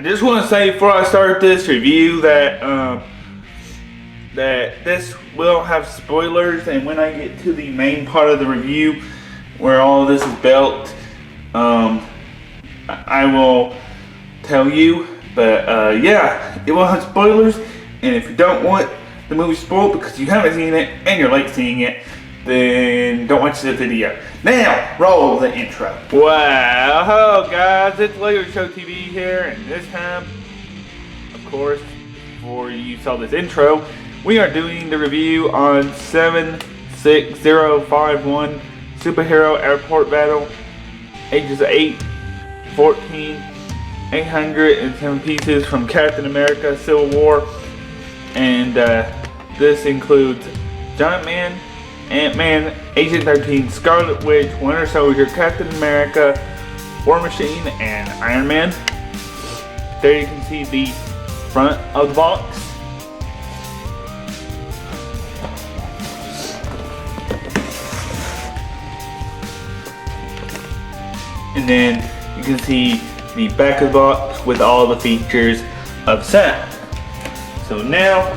just want to say before I start this review that that this will have spoilers, and when I get to the main part of the review where all of this is built, I will tell you. But yeah, it will have spoilers, and if you don't want the movie spoiled because you haven't seen it and you're late seeing it, then don't watch the video. Now, roll the intro. Wow, hello guys, it's Lego Show TV here, and this time, of course, before you saw this intro, we are doing the review on 76051 Superhero Airport Battle, ages 8, 14, 807 pieces from Captain America Civil War, and this includes Giant Man, Ant-Man, Agent 13, Scarlet Witch, Winter Soldier, Captain America, War Machine, and Iron Man. There you can see the front of the box. And then you can see the back of the box with all the features of set. So now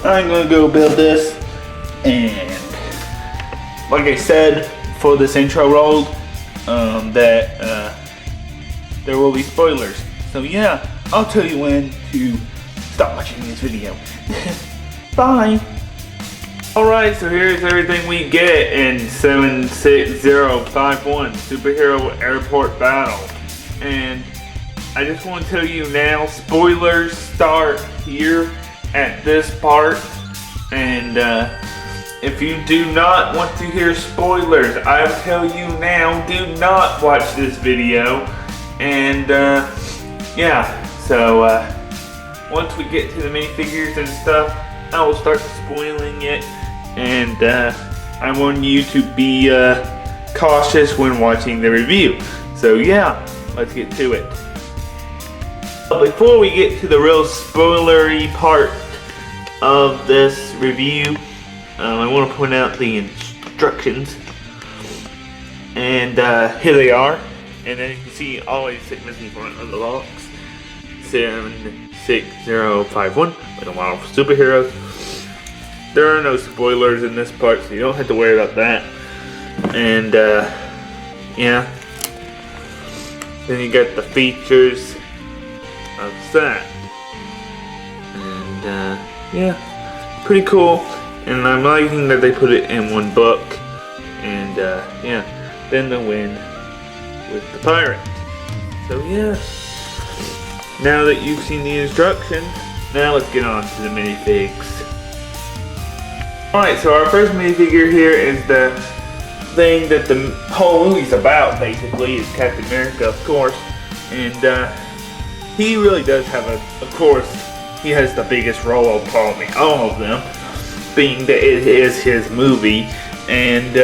I'm gonna go build this, and like I said before this intro rolled, that there will be spoilers. So yeah, I'll tell you when to stop watching this video. Bye. Alright, so here's everything we get in 76051 Superhero Airport Battle. And I just want to tell you now, spoilers start here at this part. And if you do not want to hear spoilers, I tell you now, do not watch this video. And yeah, so once we get to the minifigures and stuff, I will start spoiling it. And I want you to be cautious when watching the review. So yeah, let's get to it. But before we get to the real spoilery part of this review, I want to point out the instructions. And here they are. And then you can see always thickness in front of the box. 76051 with a model for superheroes. There are no spoilers in this part, so you don't have to worry about that. And yeah. Then you get the features of that. And yeah, pretty cool. And I'm liking that they put it in one book. And yeah, then the win with the pirate. So yeah, now that you've seen the instructions, now let's get on to the minifigs. Alright, so our first minifigure here is the thing that the whole movie's about, basically, is Captain America, of course. And he really does have of course, he has the biggest role of probably all of them, being that it is his movie. And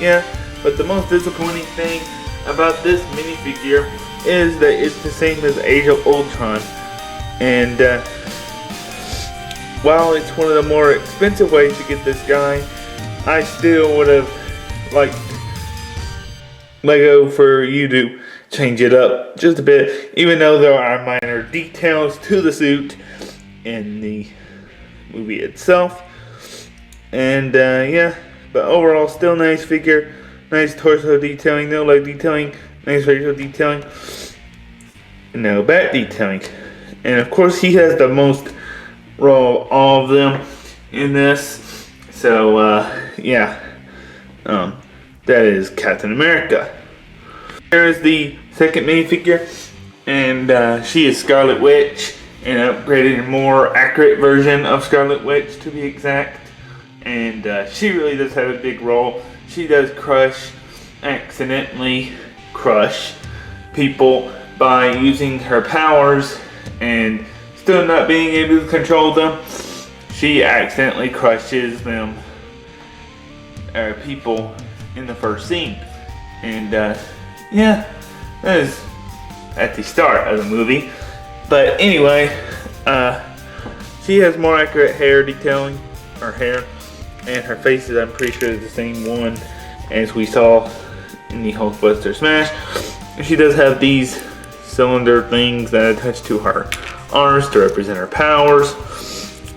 yeah, but the most disappointing thing about this minifigure is that it's the same as Age of Ultron. And while it's one of the more expensive ways to get this guy, I still would have liked Lego for you to change it up just a bit, even though there are minor details to the suit in the movie itself. And yeah, but overall still nice figure, nice torso detailing, no leg detailing, nice facial detailing, no back detailing. And of course he has the most role, all of them in this. So yeah, that is Captain America. Here is the second minifigure, and she is Scarlet Witch, an upgraded and more accurate version of Scarlet Witch, to be exact. And she really does have a big role. She does accidentally crush people by using her powers and still not being able to control them. She accidentally crushes them, people, in the first scene. And yeah, that is at the start of the movie. But anyway, she has more accurate hair detailing, her hair, and her face is, I'm pretty sure, is the same one as we saw in the Hulkbuster Smash. And she does have these cylinder things that attach to her arms to represent her powers.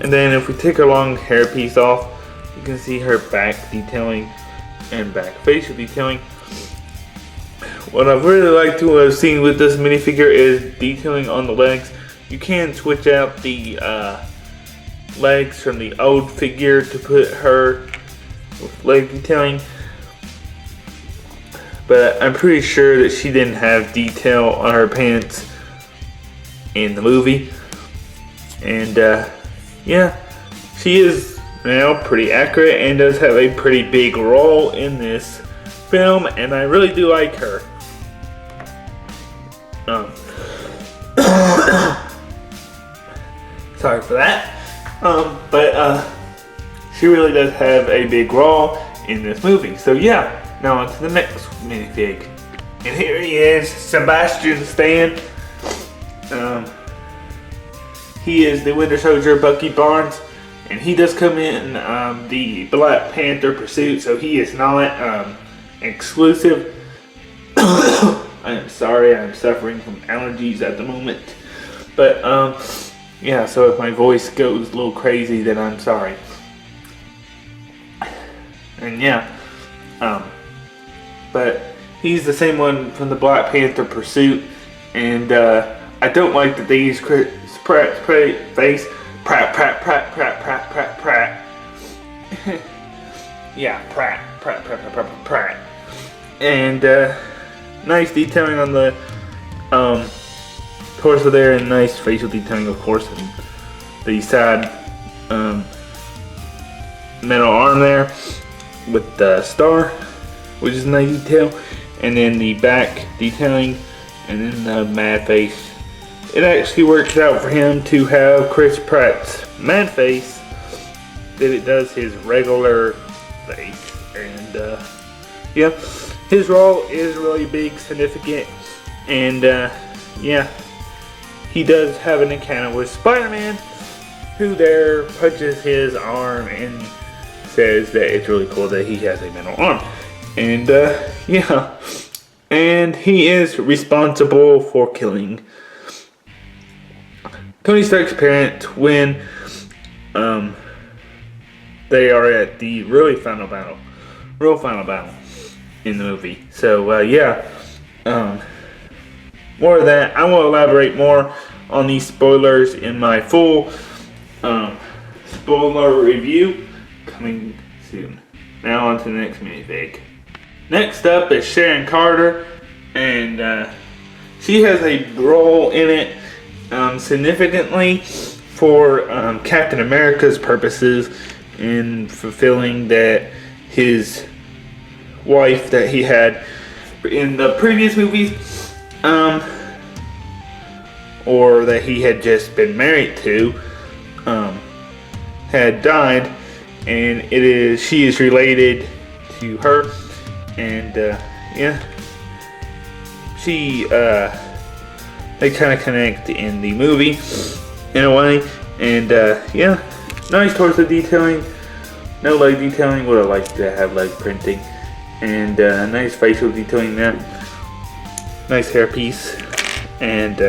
And then if we take her long hair piece off, you can see her back detailing and back facial detailing. What I've really liked to have seen with this minifigure is detailing on the legs. You can switch out the legs from the old figure to put her with leg detailing, but I'm pretty sure that she didn't have detail on her pants in the movie. And yeah, she is now pretty accurate and does have a pretty big role in this film, and I really do like her. Sorry for that. But she really does have a big role in this movie. So yeah, now on to the next minifig. And here he is, Sebastian Stan. He is the Winter Soldier, Bucky Barnes, and he does come in the Black Panther pursuit, so he is not exclusive. I am sorry, I'm suffering from allergies at the moment. But yeah, so if my voice goes a little crazy, then I'm sorry. And yeah, but he's the same one from the Black Panther pursuit, and I don't like that they use Chris Pratt's face. Pratt. Yeah, Pratt. And nice detailing on the torso there, and nice facial detailing, of course, and the side metal arm there with the star, which is a nice detail, and then the back detailing, and then the mad face. It actually works out for him to have Chris Pratt's mad face that it does his regular face. And yeah, his role is really big, significant, and yeah, he does have an encounter with Spider-Man, who there punches his arm and says that it's really cool that he has a metal arm. And yeah, and he is responsible for killing Tony Stark's parents when they are at the real final battle in the movie. So yeah, more of that. I will elaborate more on these spoilers in my full spoiler review coming soon. Now on to the next minifig. Next up is Sharon Carter, and she has a role in it significantly for Captain America's purposes in fulfilling that his wife that he had in the previous movies, or that he had just been married to, had died, and she is related to her, and yeah, they kind of connect in the movie in a way, and yeah, nice torso detailing, no leg detailing. Would have liked to have leg printing, and nice facial detailing there, nice hairpiece, and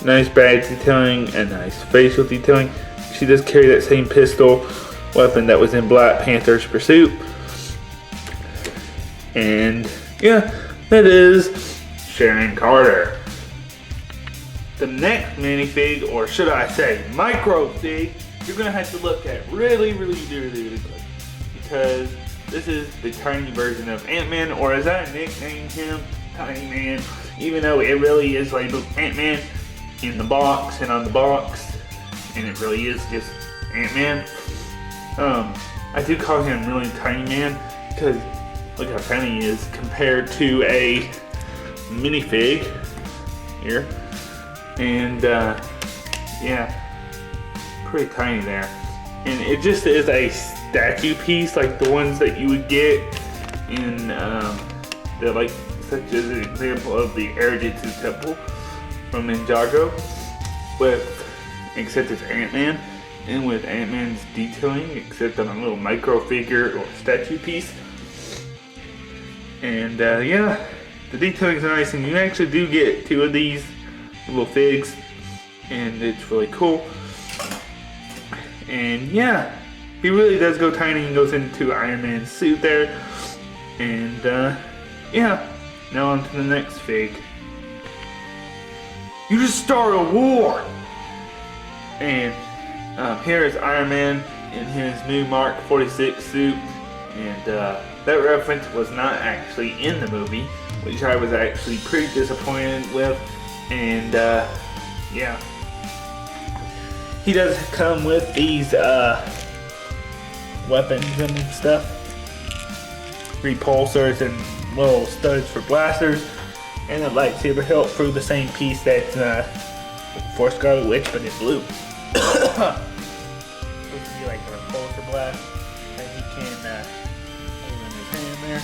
nice badge detailing and nice facial detailing. She does carry that same pistol weapon that was in Black Panther's pursuit, and yeah, that is Sharon Carter. The next minifig, or should I say microfig, you're gonna have to look at really quick, because this is the tiny version of Ant-Man, or as I nicknamed him, Tiny Man, even though it really is labeled Ant-Man in the box and on the box, and it really is just Ant-Man. I do call him really Tiny Man because look how tiny he is compared to a minifig here, and yeah, pretty tiny there. And it just is a statue piece like the ones that you would get in the, like, such as an example of the Erijitsu Temple from Ninjago, except it's Ant-Man, and with Ant-Man's detailing, except on a little micro figure or statue piece. And yeah, the detailing's nice, and you actually do get 2 of these little figs, and it's really cool. And yeah, he really does go tiny and goes into Iron Man's suit there. And yeah, now on to the next fig. You just start a war! And here is Iron Man in his new Mark 46 suit. And that reference was not actually in the movie, which I was actually pretty disappointed with. And yeah. He does come with these weapons and stuff. Repulsors and little studs for blasters. And a lightsaber hilt through the same piece that's for Scarlet Witch, but in blue. Supposed to be like a repulsor blast that he can hold in his hand there.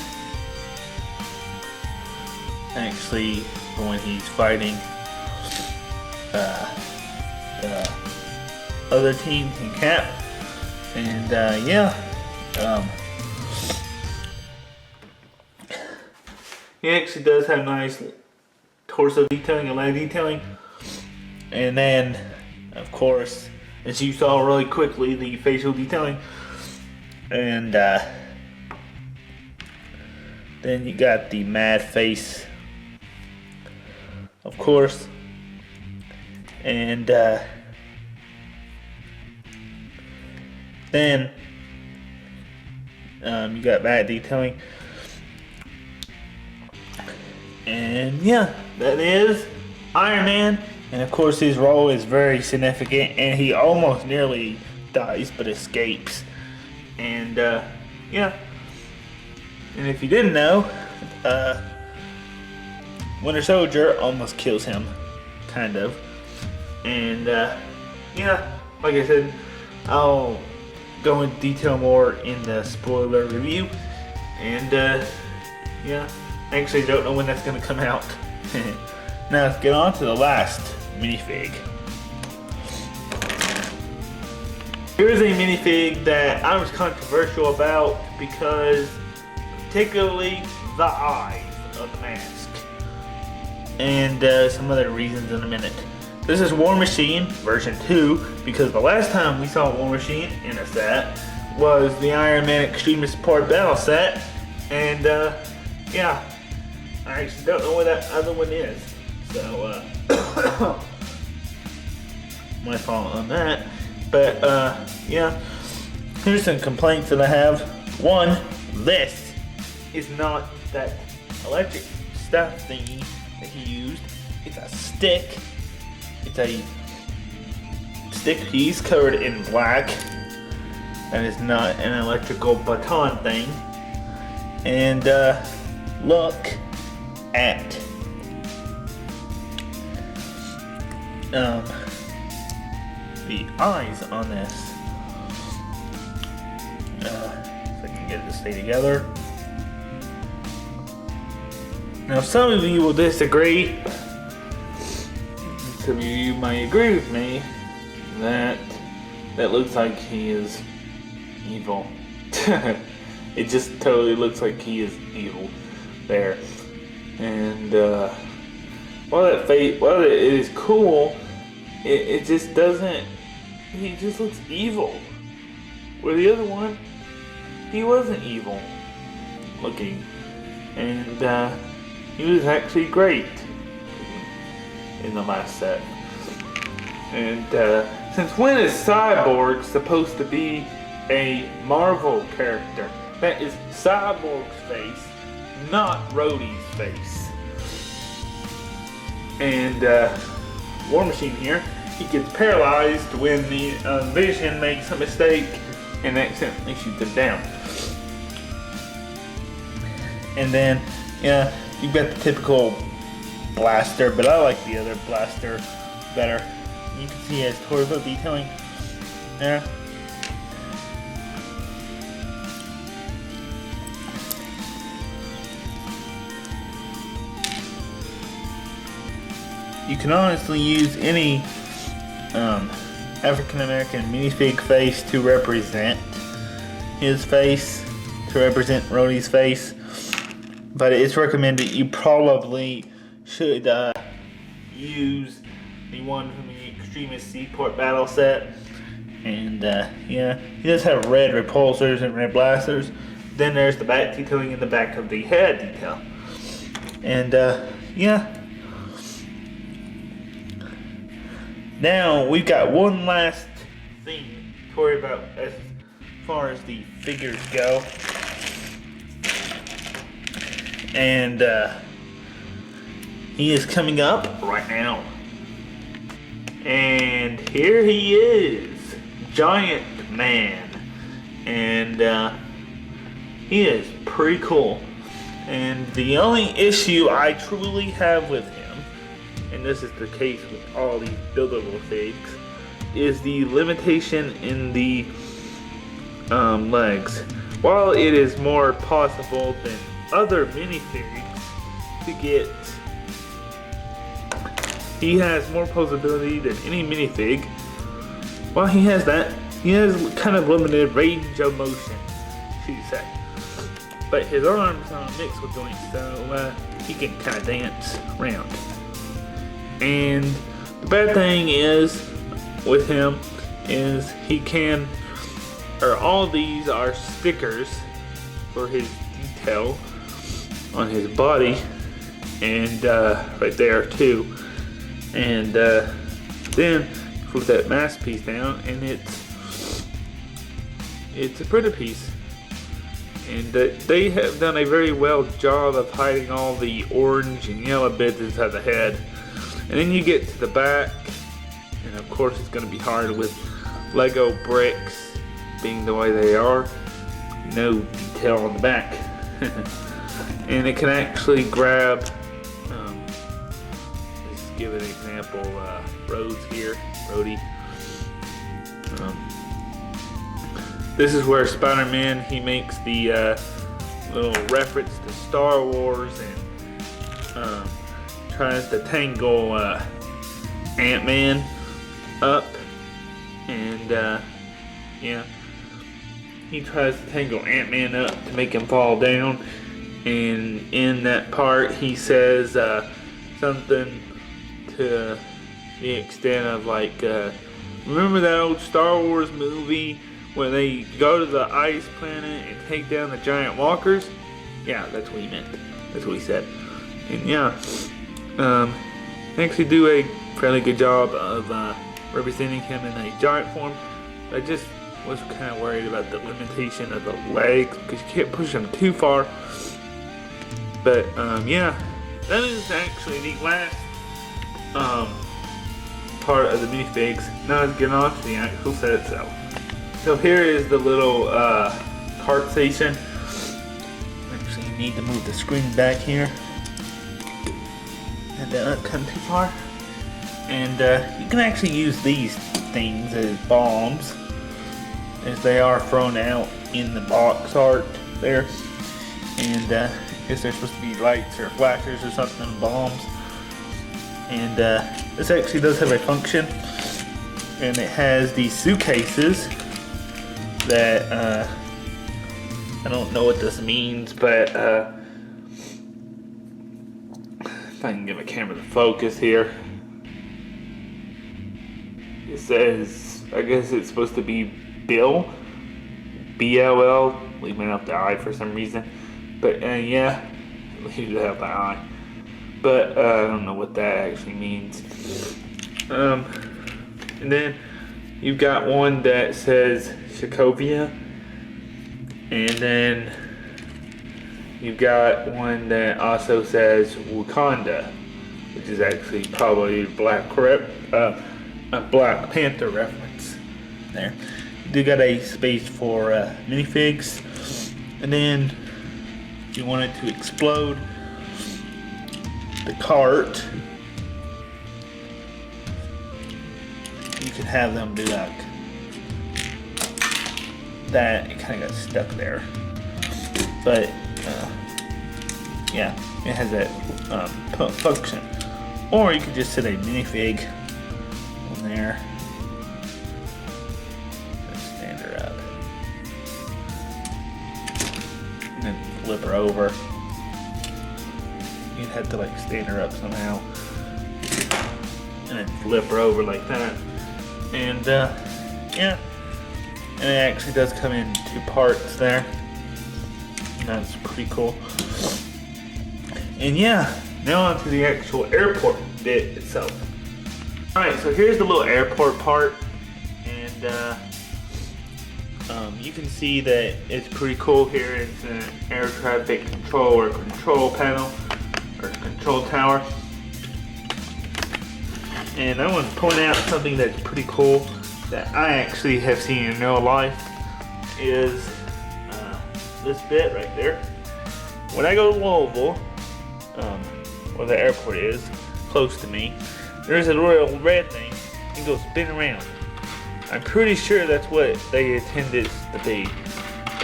Actually, when he's fighting the other team in Cap. And yeah. He actually does have nice torso detailing and leg detailing. And then, of course, as you saw really quickly, the facial detailing. And then you got the mad face, of course. And then you got that detailing. And yeah, that is Iron Man. And of course his role is very significant, and he almost nearly dies but escapes. And yeah. And if you didn't know, Winter Soldier almost kills him, kind of. And yeah, like I said, I'll go into detail more in the spoiler review. And yeah, I actually don't know when that's going to come out. Now let's get on to the last minifig. Here's a minifig that I was controversial about because particularly the eyes of the mask. And some other reasons in a minute. This is War Machine version 2, because the last time we saw War Machine in a set was the Iron Man Extreme Support Battle set. And yeah, I actually don't know what that other one is. So my fault on that. But yeah, here's some complaints that I have. One, this is not that electric stuff thingy that he used. It's a stick. It's a stick piece covered in black. That is not an electrical baton thing. And look at the eyes on this. If I can get it to stay together. Now some of you will disagree. Some of you might agree with me that looks like he is evil. It just totally looks like he is evil there. And while it is cool, it just doesn't. He just looks evil. Where the other one, he wasn't evil looking, and he was actually great in the last set. And since when is Cyborg supposed to be a Marvel character? That is Cyborg's face, not Rhodey's face. And War Machine here, he gets paralyzed when the Vision makes a mistake and accidentally shoots him down. And then, yeah, you've got the typical blaster, but I like the other blaster better. You can see he has torso detailing there. You can honestly use any African American minifig face to represent his face, to represent Rhodey's face. but it's recommended you probably should use the one from the Extremis Seaport battle set. And yeah, he does have red repulsors and red blasters. Then there's the back detailing in the back of the head detail. And yeah. Now we've got one last thing to worry about as far as the figures go. And he is coming up right now. And here he is, Giant Man. And he is pretty cool. And the only issue I truly have with him, and this is the case with all these buildable figs, is the limitation in the legs. While it is more possible than other minifigs to get, he has more possibility than any minifig. While he has that, he has kind of limited range of motion, should you say. But his arms are mixed with joints, so he can kind of dance around. And the bad thing is with him is he can, or all these are stickers for his detail on his body, and right there too. And then flip that mask piece down, and it's a printer piece. And they have done a very well job of hiding all the orange and yellow bits inside the head. And then you get to the back, and of course it's going to be hard with Lego bricks being the way they are. No detail on the back. And it can actually grab, let's give an example, Rhodes here, Rhodey. This is where Spider-Man, he makes the little reference to Star Wars and tries to tangle Ant-Man up, and yeah, he tries to tangle Ant-Man up to make him fall down, and in that part he says something to the extent of like, remember that old Star Wars movie when they go to the ice planet and take down the giant walkers? Yeah, that's what he meant. That's what he said. And yeah, they actually do a fairly good job of representing him in a giant form. I just was kind of worried about the limitation of the legs because you can't push them too far. But yeah, that is actually the last part of the minifigs. Now let's get on to the actual set itself. So here is the little cart station. Actually, you need to move the screen back here. And not come too far. And you can actually use these things as bombs, as they are thrown out in the box art there. And I guess they're supposed to be lights or flashers or something, bombs. And this actually does have a function. And it has these suitcases that I don't know what this means, but if I can get my camera to focus here. It says, I guess it's supposed to be Bill, B-L-L, leaving out the I for some reason, but yeah, leave out the I, but I don't know what that actually means. And then you've got one that says Sokovia, and then you've got one that also says Wakanda, which is actually probably a Black Panther reference there. You do got a space for minifigs, and then if you wanted to explode the cart, you could have them do like that. It kind of got stuck there, but yeah, it has that function. Or you could just set a minifig on there, just stand her up, and then flip her over, you'd have to like stand her up somehow and then flip her over like that. And yeah, and it actually does come in 2 parts there. That's pretty cool. And yeah, now onto the actual airport bit itself. Alright, so here's the little airport part, and you can see that it's pretty cool here. It's an air traffic control or control panel or control tower. And I want to point out something that's pretty cool that I actually have seen in real life is this bit right there. When I go to Louisville, where the airport is, close to me, there's a little red thing and goes spin around. I'm pretty sure that's what they intended to be,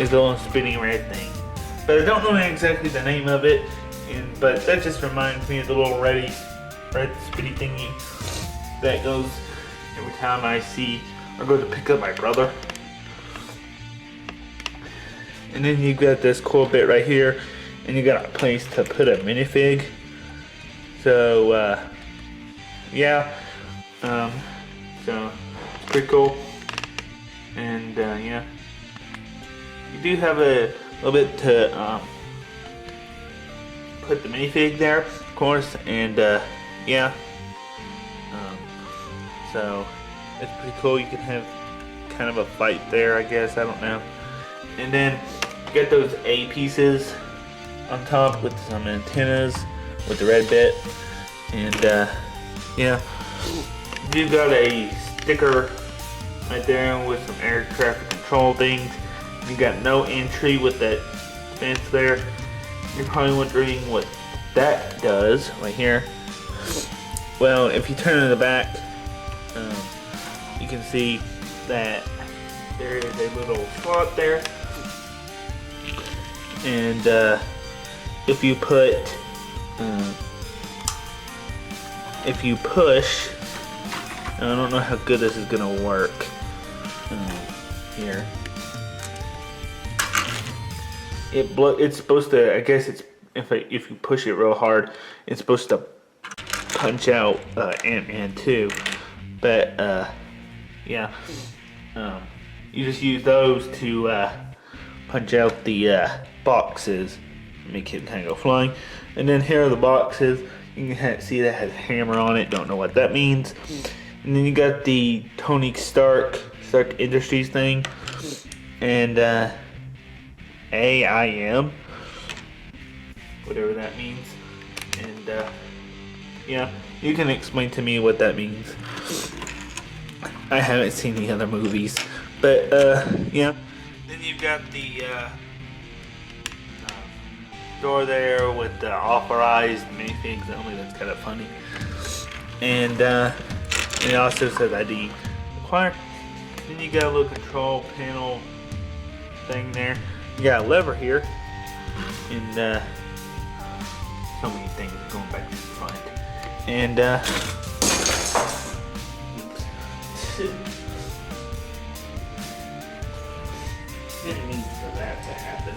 is the little spinning red thing. But I don't know exactly the name of it, but that just reminds me of the little red spinny thingy that goes every time I see or go to pick up my brother. And then you got this cool bit right here, and you got a place to put a minifig. So yeah, so it's pretty cool. And yeah, you do have a little bit to put the minifig there, of course. And yeah, so it's pretty cool. You can have kind of a fight there, I guess, I don't know. And then you get those A pieces on top with some antennas with the red bit. And yeah, you got a sticker right there with some air traffic control things. You got no entry with that fence there. You're probably wondering what that does right here. Well, if you turn in the back, you can see that there is a little slot there. And if you push, I don't know how good this is gonna work. Here, it's supposed to. I guess it's if you push it real hard, it's supposed to punch out Ant-Man 2. But yeah, you just use those to punch out the boxes, make it kind of go flying. And then here are the boxes. You can see that has a hammer on it. Don't know what that means. And then you got the Tony Stark Industries thing, and AIM, whatever that means. And yeah, you can explain to me what that means. I haven't seen the other movies, but yeah. Then you've got the door there with the authorized minifigs only. That's kind of funny. And it also says ID required. Then you got a little control panel thing there. You got a lever here, and so many things going back to the front. And didn't mean for that to happen.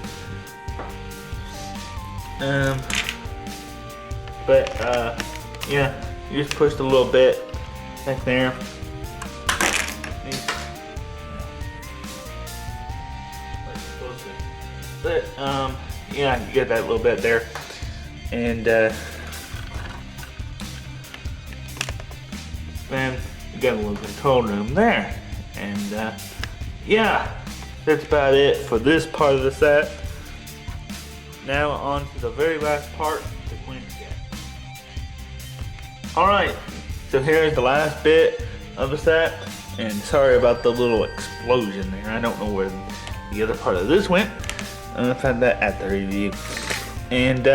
But yeah, you just pushed a little bit back there. But yeah, you get that little bit there, and then you got a little control room there, and yeah, that's about it for this part of the set. Now on to the very last part, the Quinjet. Alright, so here's the last bit of the set, and sorry about the little explosion there. I don't know where the other part of this went. I found that at the review. And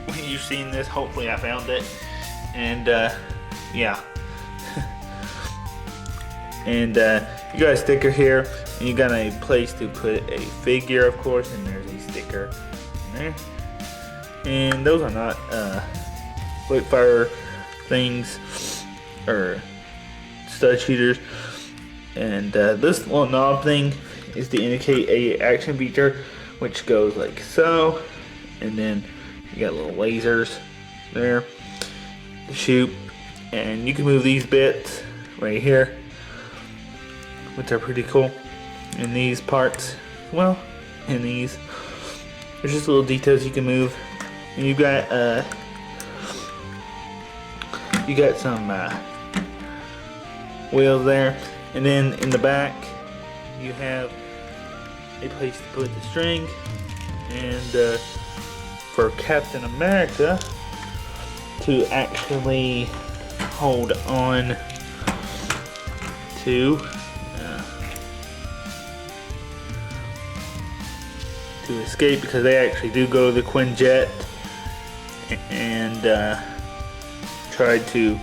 when you've seen this, hopefully I found it. And yeah. And you got a sticker here, and you got a place to put a figure, of course, and there's a sticker in there. And those are not quick fire things or stud shooters. And this little knob thing is to indicate a action feature, which goes like so, and then you got little lasers there to shoot, and you can move these bits right here, which are pretty cool. And these parts, well, and these, there's just little details you can move. And you got some wheels there, and then in the back you have a place to put the string, and for Captain America to actually hold on to escape, because they actually do go to the Quinjet and try to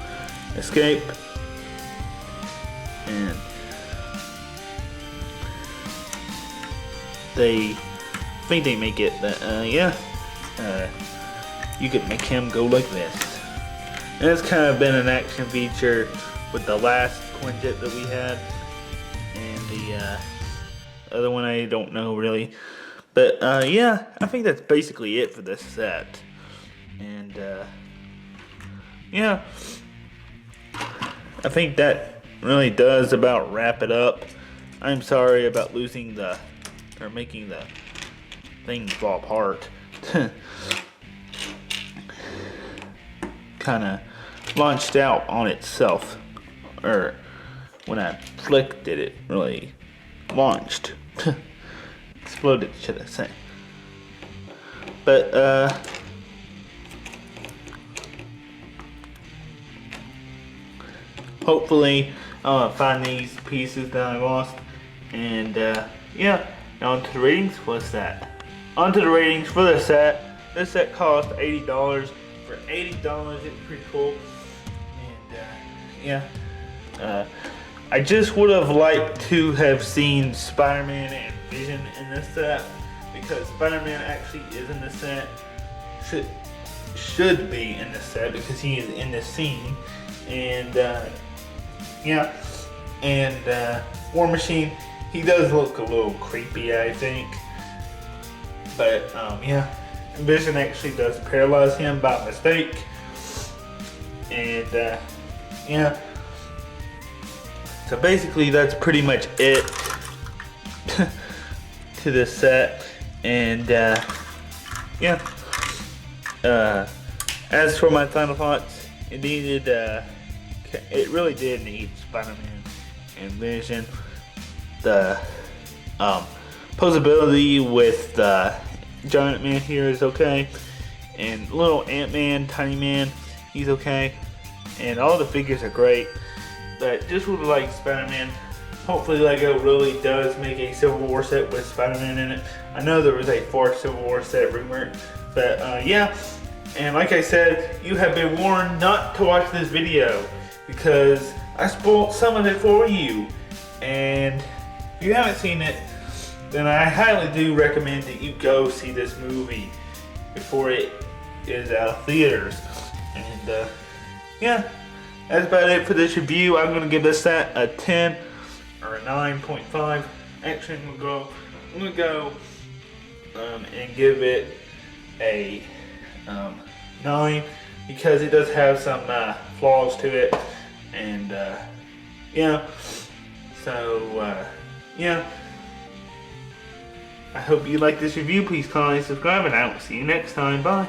escape, and they think they make it, but you could make him go like this. And it's kind of been an action feature with the last Quinjet that we had, and the other one I don't know really. But yeah, I think that's basically it for this set. And yeah, I think that really does about wrap it up. I'm sorry about losing making the thing fall apart. Kind of launched out on itself, or when I flicked it, it really launched. Exploded, should I say. But hopefully I'll find these pieces that I lost, and yeah, now onto the ratings. What's that? Onto the ratings for the set. This set cost $80. For $80, it's pretty cool. And yeah, I just would have liked to have seen Spider-Man and Vision in this set, because Spider-Man actually is in the set. Should be in the set because he is in the scene. And yeah, and War Machine, he does look a little creepy, I think. But yeah, Vision actually does paralyze him by mistake. And yeah, so basically that's pretty much it to this set. And yeah, as for my final thoughts, it needed it really did need Spider-Man and Vision. The posability with the Giant Man here is okay, and little Ant-Man, Tiny Man, he's okay, and all the figures are great. But just would like Spider-Man. Hopefully LEGO really does make a Civil War set with Spider-Man in it. I know there was a 4th Civil War set rumored, but yeah. And like I said, you have been warned not to watch this video because I spoiled some of it for you. And if you haven't seen it, then I highly do recommend that you go see this movie before it is out of theaters. And yeah, that's about it for this review. I'm going to give this set a 10 or a 9.5. Actually, I'm going to go and give it a 9, because it does have some flaws to it. And yeah, so yeah, I hope you like this review. Please comment and subscribe, and I will see you next time. Bye.